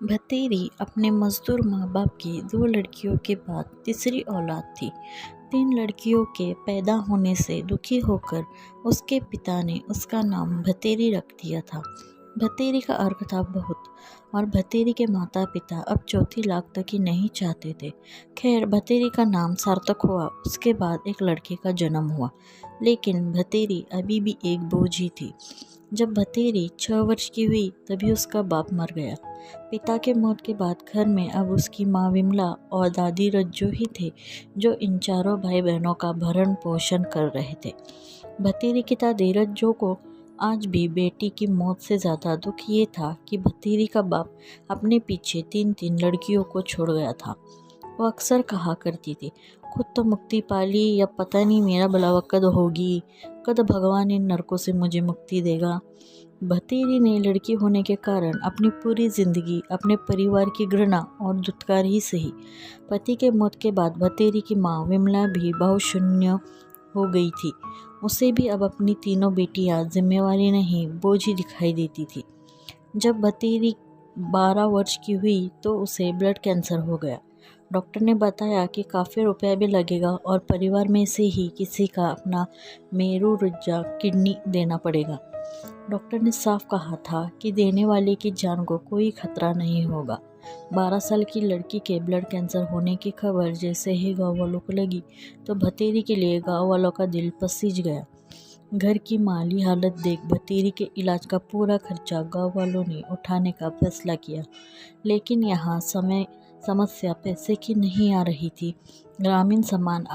भतेरी अपने मजदूर माँ बाप की 2 लड़कियों के बाद तीसरी औलाद थी। 3 लड़कियों के पैदा होने से दुखी होकर उसके पिता ने उसका नाम भतेरी रख दिया था। भतेरी का अर्थ था बहुत, और भतेरी के माता पिता अब चौथी लाख तक ही नहीं चाहते थे। खैर, भतेरी का नाम सार्थक हुआ। उसके बाद एक लड़के का जन्म हुआ, लेकिन भतेरी अभी भी एक बोझ ही थी। जब भतेरी 6 वर्ष की हुई तभी उसका बाप मर गया। पिता के मौत के बाद घर में अब उसकी माँ विमला और दादी रज्जो ही थे, जो इन चारों भाई बहनों का भरण पोषण कर रहे थे। भतेरी की दादी रज्जो को आज भी बेटी की मौत से ज़्यादा दुख ये था कि भतेरी का बाप अपने पीछे 3 लड़कियों को छोड़ गया था। वो अक्सर कहा करती थी, खुद तो मुक्ति पाली, या पता नहीं मेरा भला कद होगी, कद भगवान इन नरकों से मुझे मुक्ति देगा। भतेरी ने लड़की होने के कारण अपनी पूरी जिंदगी अपने परिवार की घृणा और दुत्कार ही सही। पति के मौत के बाद भतेरी की माँ विमला भी बहुशून्य हो गई थी। उसे भी अब अपनी तीनों बेटियां जिम्मेवारी नहीं, बोझ ही दिखाई देती थी। जब भतेरी 12 वर्ष की हुई तो उसे ब्लड कैंसर हो गया। डॉक्टर ने बताया कि काफ़ी रुपया भी लगेगा और परिवार में से ही किसी का अपना मेरू रज्जा किडनी देना पड़ेगा। डॉक्टर ने साफ कहा था कि देने वाले की जान को कोई खतरा नहीं होगा। 12 साल की लड़की के ब्लड कैंसर होने की खबर जैसे ही गाँव वालों को लगी तो भतेरी के लिए गाँव वालों का दिल पसीज गया। घर की माली हालत देख भतेरी के इलाज का पूरा खर्चा गाँव वालों ने उठाने का फैसला किया। लेकिन यहाँ समस्या पैसे की नहीं आ रही थी। ग्रामीण समाज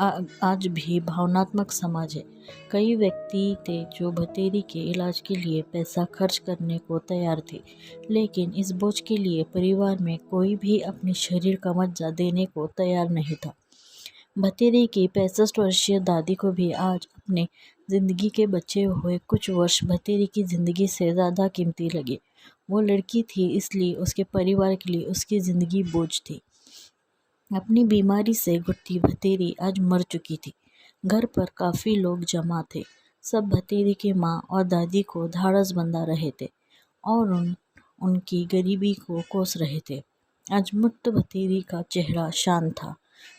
आज भी भावनात्मक समाज है। कई व्यक्ति थे जो भतेरी के इलाज के लिए पैसा खर्च करने को तैयार थे, लेकिन इस बोझ के लिए परिवार में कोई भी अपने शरीर का मज्जा देने को तैयार नहीं था। भतेरी की 65 वर्षीय दादी को भी आज अपने जिंदगी के बचे हुए कुछ वर्ष भतेरी की जिंदगी से ज़्यादा कीमती लगे। वो लड़की थी, इसलिए उसके परिवार के लिए उसकी ज़िंदगी बोझ थी। अपनी बीमारी से घुटती भतेरी आज मर चुकी थी। घर पर काफ़ी लोग जमा थे। सब भतेरी की माँ और दादी को ढाढ़स बंधा रहे थे और उनकी गरीबी को कोस रहे थे। आज मुक्त भतेरी का चेहरा शांत था।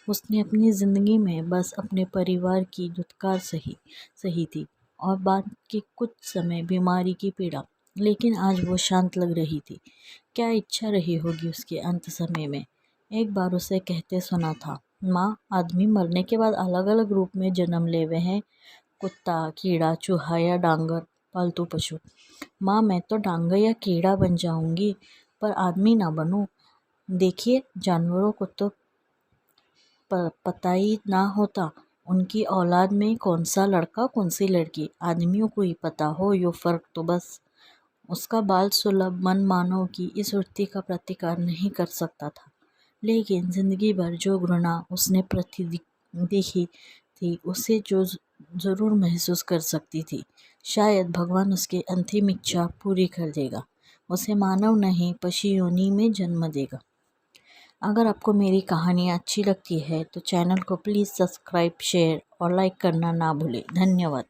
उसने अपनी ज़िंदगी में बस अपने परिवार की दुत्कार सही थी और बाद के कुछ समय बीमारी की पीड़ा, लेकिन आज वो शांत लग रही थी। क्या इच्छा रही होगी उसके अंत समय में। एक बार उसे कहते सुना था, माँ, आदमी मरने के बाद अलग अलग रूप में जन्म लेवे हैं, कुत्ता, कीड़ा, चूहा या डांगर, पालतू पशु। माँ, मैं तो डांगर या कीड़ा बन जाऊंगी, पर आदमी ना बनूं। देखिए, जानवरों को तो पता ही ना होता उनकी औलाद में कौन सा लड़का कौन सी लड़की। आदमियों को ही पता हो यो फर्क तो बस। उसका बाल सुलभ मन मानव की इस वृत्ति का प्रतिकार नहीं कर सकता था, लेकिन जिंदगी भर जो घृणा उसने देखी थी उसे जो जरूर महसूस कर सकती थी। शायद भगवान उसकी अंतिम इच्छा पूरी कर देगा, उसे मानव नहीं पशु योनि में जन्म देगा। अगर आपको मेरी कहानी अच्छी लगती है तो चैनल को प्लीज़ सब्सक्राइब, शेयर और लाइक करना ना भूलें। धन्यवाद।